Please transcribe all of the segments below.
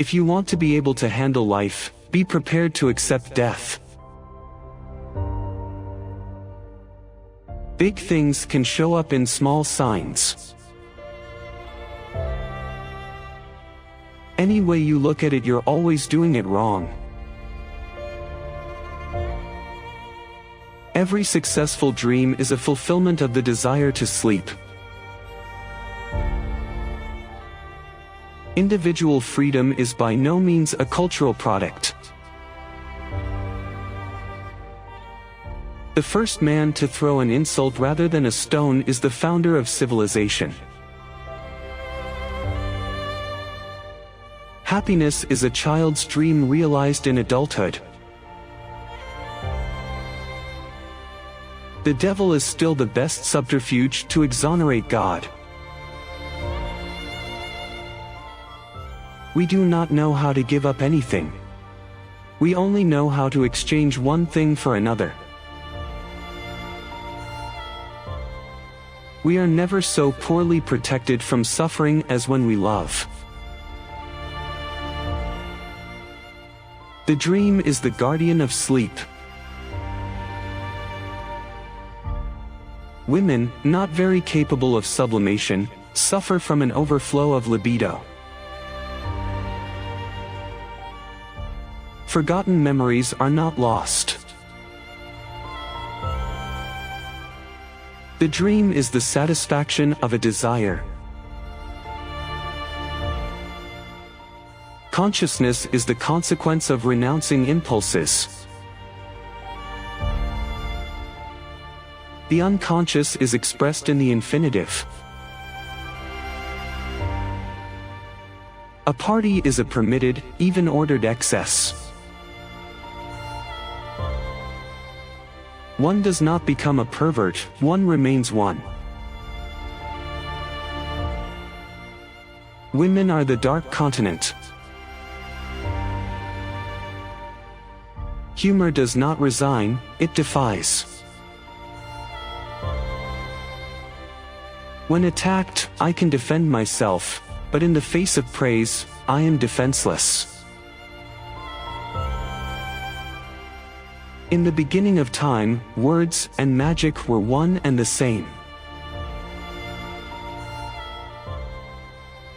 If you want to be able to handle life, be prepared to accept death. Big things can show up in small signs. Any way you look at it, you're always doing it wrong. Every successful dream is a fulfillment of the desire to sleep. Individual freedom is by no means a cultural product. The first man to throw an insult rather than a stone is the founder of civilization. Happiness is a child's dream realized in adulthood. The devil is still the best subterfuge to exonerate God. We do not know how to give up anything. We only know how to exchange one thing for another. We are never so poorly protected from suffering as when we love. The dream is the guardian of sleep. Women, not very capable of sublimation, suffer from an overflow of libido. Forgotten memories are not lost. The dream is the satisfaction of a desire. Consciousness is the consequence of renouncing impulses. The unconscious is expressed in the infinitive. A party is a permitted, even ordered excess. One does not become a pervert, one remains one. Women are the dark continent. Humor does not resign, it defies. When attacked, I can defend myself, but in the face of praise, I am defenseless. In the beginning of time, words and magic were one and the same.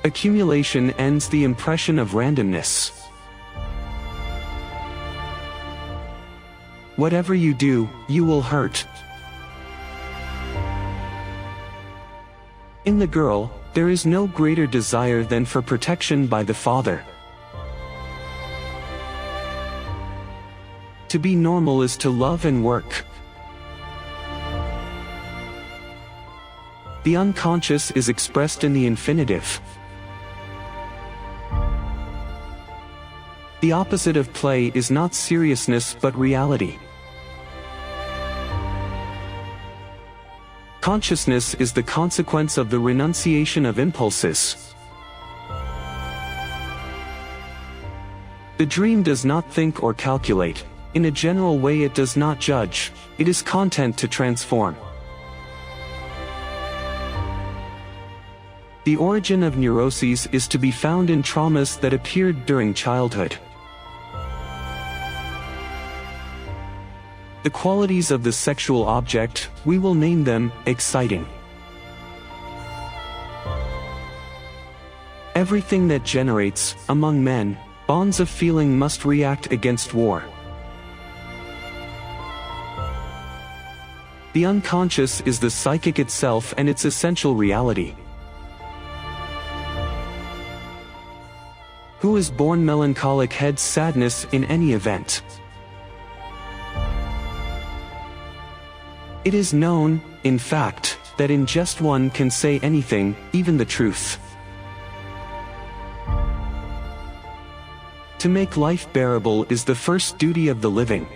Accumulation ends the impression of randomness. Whatever you do, you will hurt. In the girl, there is no greater desire than for protection by the father. To be normal is to love and work. The unconscious is expressed in the infinitive. The opposite of play is not seriousness but reality. Consciousness is the consequence of the renunciation of impulses. The dream does not think or calculate. In a general way, it does not judge, it is content to transform. The origin of neuroses is to be found in traumas that appeared during childhood. The qualities of the sexual object, we will name them, exciting. Everything that generates, among men, bonds of feeling must react against war. The unconscious is the psychic itself and its essential reality. Who is born melancholic heads sadness in any event. It is known, in fact, that in jest one can say anything, even the truth. To make life bearable is the first duty of the living.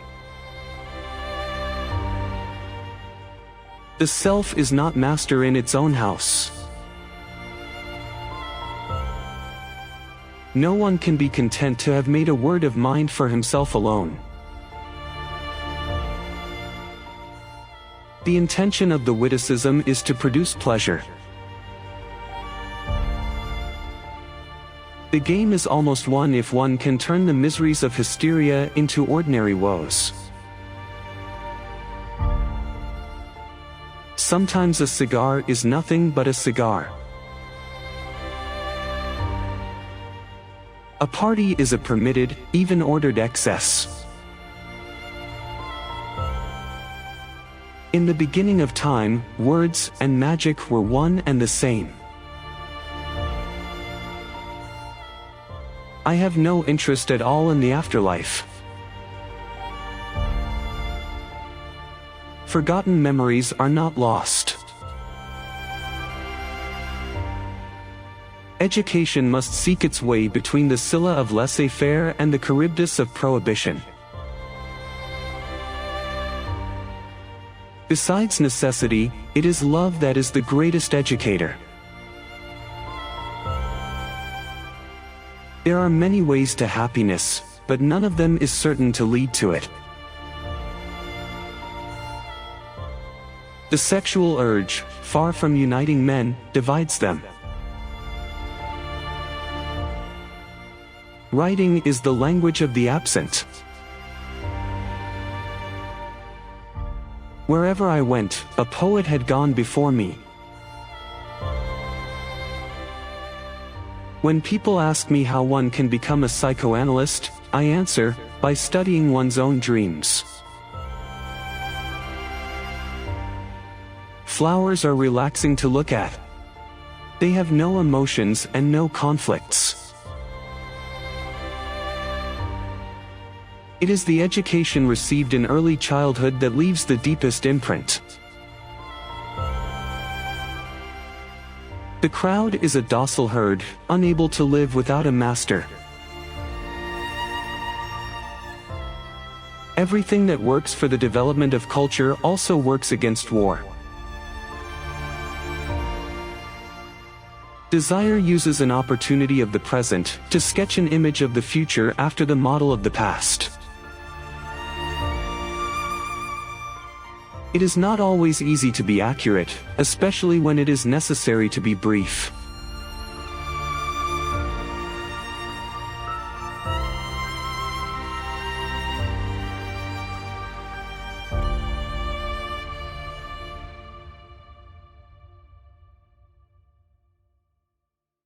The self is not master in its own house. No one can be content to have made a word of mind for himself alone. The intention of the witticism is to produce pleasure. The game is almost won if one can turn the miseries of hysteria into ordinary woes. Sometimes a cigar is nothing but a cigar. A party is a permitted, even ordered excess. In the beginning of time, words and magic were one and the same. I have no interest at all in the afterlife. Forgotten memories are not lost. Education must seek its way between the Scylla of laissez-faire and the Charybdis of prohibition. Besides necessity, it is love that is the greatest educator. There are many ways to happiness, but none of them is certain to lead to it. The sexual urge, far from uniting men, divides them. Writing is the language of the absent. Wherever I went, a poet had gone before me. When people ask me how one can become a psychoanalyst, I answer, by studying one's own dreams. Flowers are relaxing to look at. They have no emotions and no conflicts. It is the education received in early childhood that leaves the deepest imprint. The crowd is a docile herd, unable to live without a master. Everything that works for the development of culture also works against war. Desire uses an opportunity of the present to sketch an image of the future after the model of the past. It is not always easy to be accurate, especially when it is necessary to be brief.